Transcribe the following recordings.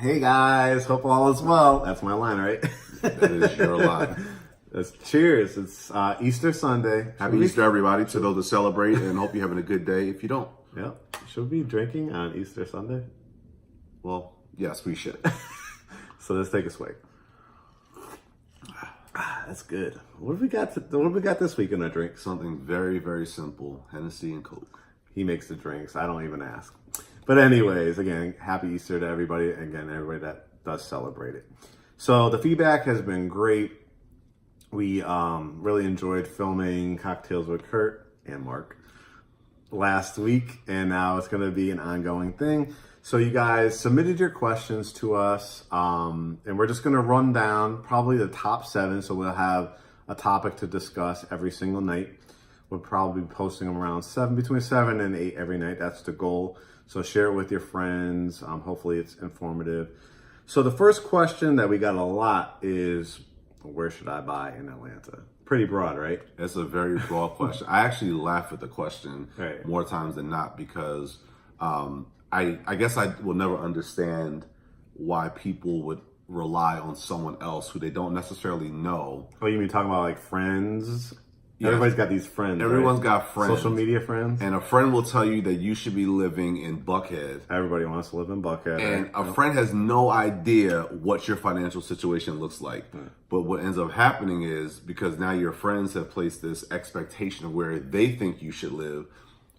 Hey guys, hope all is well. That's my line, right? That is your line. Cheers. It's Easter Sunday. Happy Easter, everybody, to those that celebrate, and hope you're having a good day if you don't. Yep. Should we be drinking on Easter Sunday? Well, yes, we should. So let's take a swig. That's good. What have we got this week in our drinks? Something very, very simple. Hennessy and Coke. He makes the drinks. I don't even ask. But anyways, again, happy Easter to everybody. Again, everybody that does celebrate it. So the feedback has been great. We really enjoyed filming Cocktails with Kurt and Mark last week, and now it's going to be an ongoing thing. So you guys submitted your questions to us, and we're just going to run down probably the top 7. So we'll have a topic to discuss every single night. We'll probably be posting them around between 7 and 8 every night. That's the goal. So share it with your friends. Hopefully it's informative. So the first question that we got a lot is, where should I buy in Atlanta? Pretty broad, right? That's a very broad question. I actually laugh at the question Right. more times than not because I guess I will never understand why people would rely on someone else who they don't necessarily know. Oh, you mean talking about like friends? Yeah. Everybody's got these friends. Everyone's right? got friends. Social media friends. And a friend will tell you that you should be living in Buckhead. Everybody wants to live in Buckhead. And right? a friend has no idea what your financial situation looks like. But what ends up happening is, because now your friends have placed this expectation of where they think you should live,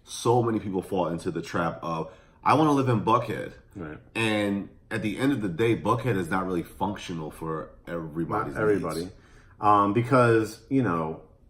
so many people fall into the trap of, I want to live in Buckhead. Right. And at the end of the day, Buckhead is not really functional for everybody's everybody. needs. Because,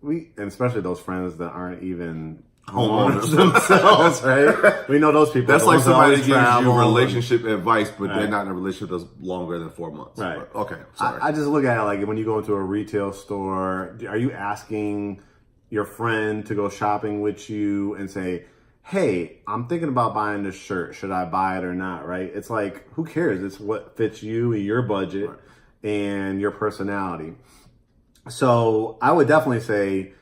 and especially those friends that aren't even homeowners themselves, right? We know those people. That's like somebody gives you travel. relationship advice, but Right. they're not in a relationship that's longer than 4 months. Right. But, okay, sorry. I just look at it like when you go into a retail store, are you asking your friend to go shopping with you and say, hey, I'm thinking about buying this shirt. Should I buy it or not, right? It's like, who cares? It's what fits you and your budget and your personality. So I would definitely say,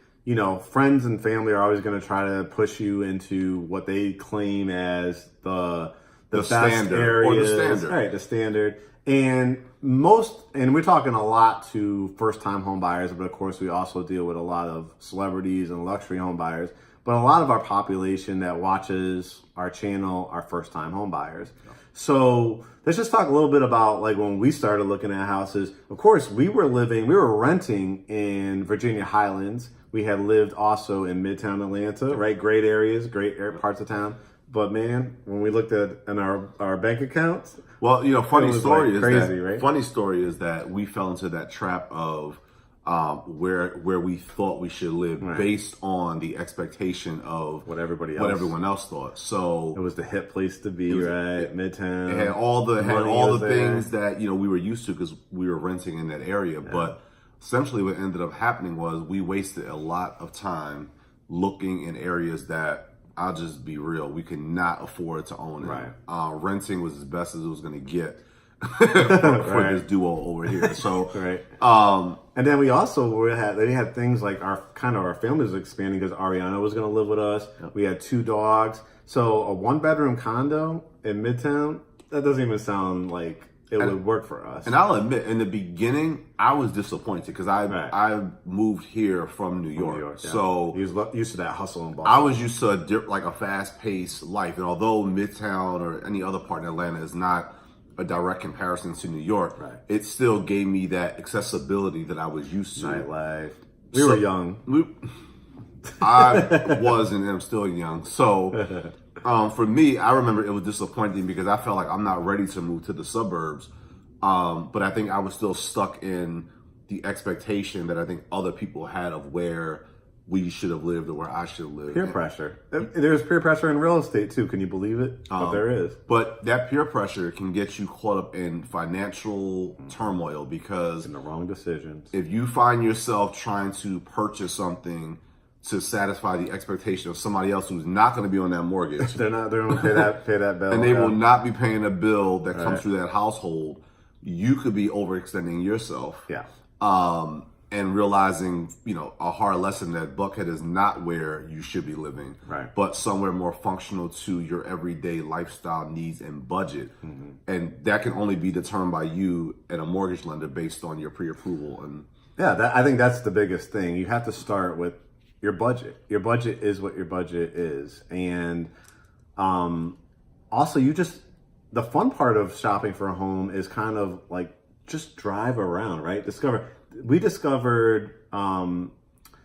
friends and family are always going to try to push you into what they claim as the best standard, areas, or the standard. right? The standard, and we're talking a lot to first-time home buyers, but of course we also deal with a lot of celebrities and luxury home buyers. But a lot of our population that watches our channel are first-time home buyers. So let's just talk a little bit about like when we started looking at houses. Of course, we were renting in Virginia Highlands. We had lived also in Midtown Atlanta, right? Great areas, great parts of town. But man, when we looked at in our bank accounts, well, funny story right? is that we fell into that trap of where we thought we should live based on the expectation of what everyone else thought. So it was the hip place to be, right? Midtown. It had all the there. things that we were used to because we were renting in that area. Yeah. But essentially, what ended up happening was we wasted a lot of time looking in areas that, I'll just be real, we could not afford to own it. Right. Renting was as best as it was going to get for this duo over here. So, right. And then we also they had things like our family was expanding because Ariana was going to live with us. Yep. We had 2 dogs. So a 1-bedroom condo in Midtown, that doesn't even sound like it would work for us. And I'll admit, in the beginning, I was disappointed because I moved here from New York. Yeah. So he was used to that hustle and bustle. I was used to a fast-paced life. And although Midtown or any other part in Atlanta is not a direct comparison to New York, it still gave me that accessibility that I was used to. Nightlife. We were young. I was and am still young. So for me, I remember it was disappointing because I felt like I'm not ready to move to the suburbs. But I think I was still stuck in the expectation that I think other people had of where we should have lived or where I should have lived. Peer pressure. There's peer pressure in real estate too. Can you believe it? But there is. But that peer pressure can get you caught up in financial turmoil because in the wrong decisions. If you find yourself trying to purchase something to satisfy the expectation of somebody else who's not going to be on that mortgage, they're going to pay that bill, and they will not be paying a bill that comes through that household, you could be overextending yourself. Yeah. and realizing, a hard lesson that Buckhead is not where you should be living, Right. but somewhere more functional to your everyday lifestyle needs and budget. And that can only be determined by you and a mortgage lender based on your pre-approval. And Yeah, I think that's the biggest thing. You have to start with your budget. Your budget is what your budget is. And also, the fun part of shopping for a home is kind of like just drive around, right? We discovered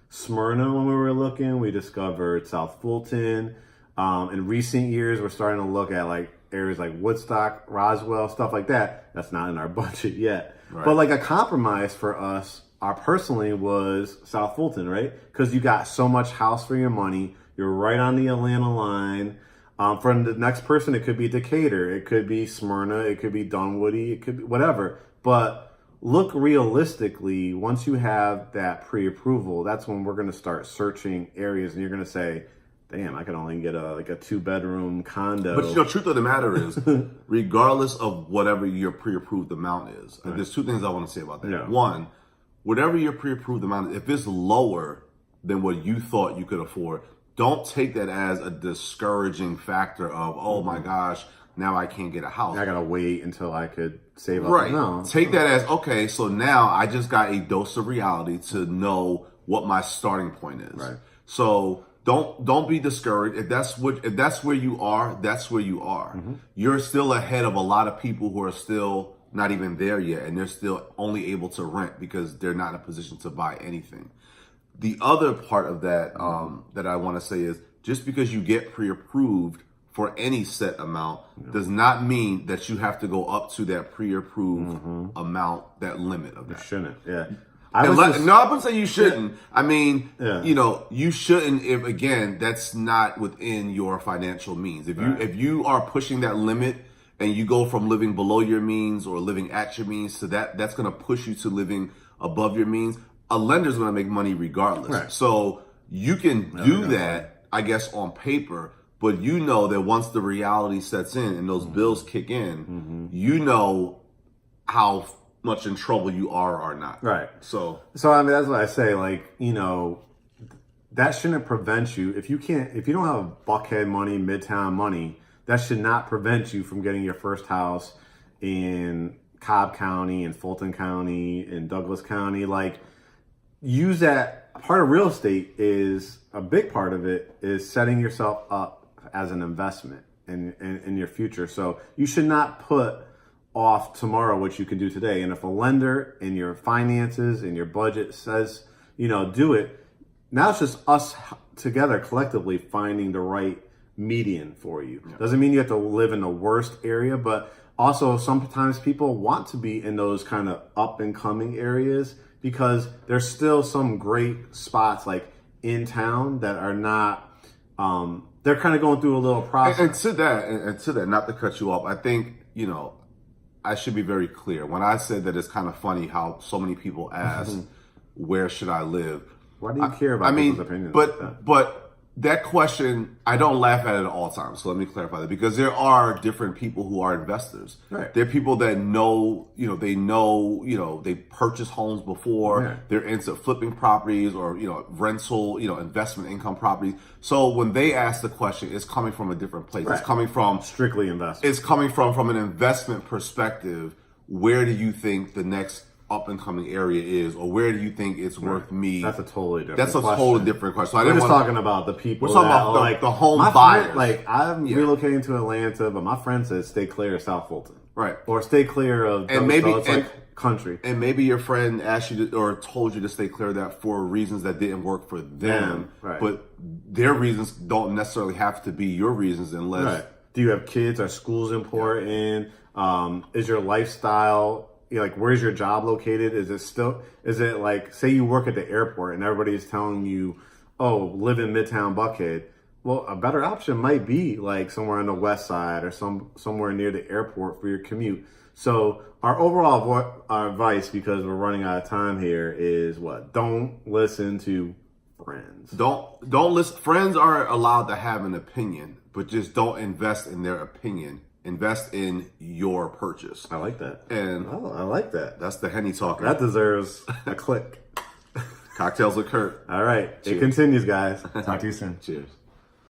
Smyrna when we were looking. We discovered South Fulton. In recent years, we're starting to look at like areas like Woodstock, Roswell, stuff like that. That's not in our budget yet. Right. But like a compromise for us, personally, was South Fulton, right? Because you got so much house for your money. You're right on the Atlanta line. For the next person, it could be Decatur, it could be Smyrna, it could be Dunwoody, it could be whatever. But look realistically, once you have that pre-approval, that's when we're going to start searching areas, and you're going to say, damn, I could only get a 2-bedroom condo. But truth of the matter is, regardless of whatever your pre-approved amount is, there's two things I want to say about that. Yeah. One, whatever your pre-approved amount is, if it's lower than what you thought you could afford, don't take that as a discouraging factor of, oh my gosh, now I can't get a house. I got to wait until I could save up. Right. No. Take that as, okay, so now I just got a dose of reality to know what my starting point is. Right. So don't be discouraged. If that's where you are, that's where you are. You're still ahead of a lot of people who are still not even there yet, and they're still only able to rent because they're not in a position to buy anything. The other part of that that I want to say is, just because you get pre-approved for any set amount does not mean that you have to go up to that pre-approved amount, that limit of that. You shouldn't. Yeah. No, I'm gonna say you shouldn't. I mean, Yeah. you shouldn't if, again, that's not within your financial means. If you are pushing that limit and you go from living below your means or living at your means to that's gonna push you to living above your means. A lender's gonna make money regardless. Right. So you can do that, I guess, on paper, but you know that once the reality sets in and those bills kick in, you know how much in trouble you are or not. Right. So I mean, that's what I say. Like, that shouldn't prevent you. If you don't have Buckhead money, Midtown money, that should not prevent you from getting your first house in Cobb County, in Fulton County, in Douglas County. Like, use that. Part of real estate is a big part of it is setting yourself up as an investment in your future. So you should not put off tomorrow what you can do today. And if a lender in your finances and your budget says, do it, now it's just us together collectively finding the right median for you. Yeah. Doesn't mean you have to live in the worst area, but also sometimes people want to be in those kind of up and coming areas because there's still some great spots like in town that are not, they're kind of going through a little process. And to that, not to cut you off, I think, I should be very clear. When I said that it's kind of funny how so many people ask, where should I live? Why do you care about people's opinions? But that question, I don't laugh at it at all times. So let me clarify that, because there are different people who are investors. Right. There are people that know, they purchased homes before. Yeah. They're into flipping properties or, rental, investment income properties. So when they ask the question, it's coming from a different place. Right. It's coming from strictly investment. It's coming from an investment perspective. Where do you think the next up and coming area is, or where do you think it's worth me? That's a totally different. That's a question. totally different question. So We're just talking about the people. We're talking that, about like the home my buyers. Friend, I'm relocating to Atlanta, but my friend says stay clear of South Fulton, right? Or stay clear of and maybe so it's country. And maybe your friend asked you or told you to stay clear of that for reasons that didn't work for them, right. But their reasons don't necessarily have to be your reasons unless. Right. Do you have kids? Are schools important? Is your lifestyle? Where's your job located? Is it like, say you work at the airport and everybody's telling you, oh, live in Midtown Buckhead. Well, a better option might be like somewhere on the west side or somewhere near the airport for your commute. So our overall advice, because we're running out of time here, is what? Don't listen to friends. Don't listen. Friends are allowed to have an opinion, but just don't invest in their opinion. Invest in your purchase. I like that. And I like that. That's the Henny talking. That deserves a click. Cocktails with Kurt. All right. It Cheers. continues, guys. Talk to you soon. Cheers.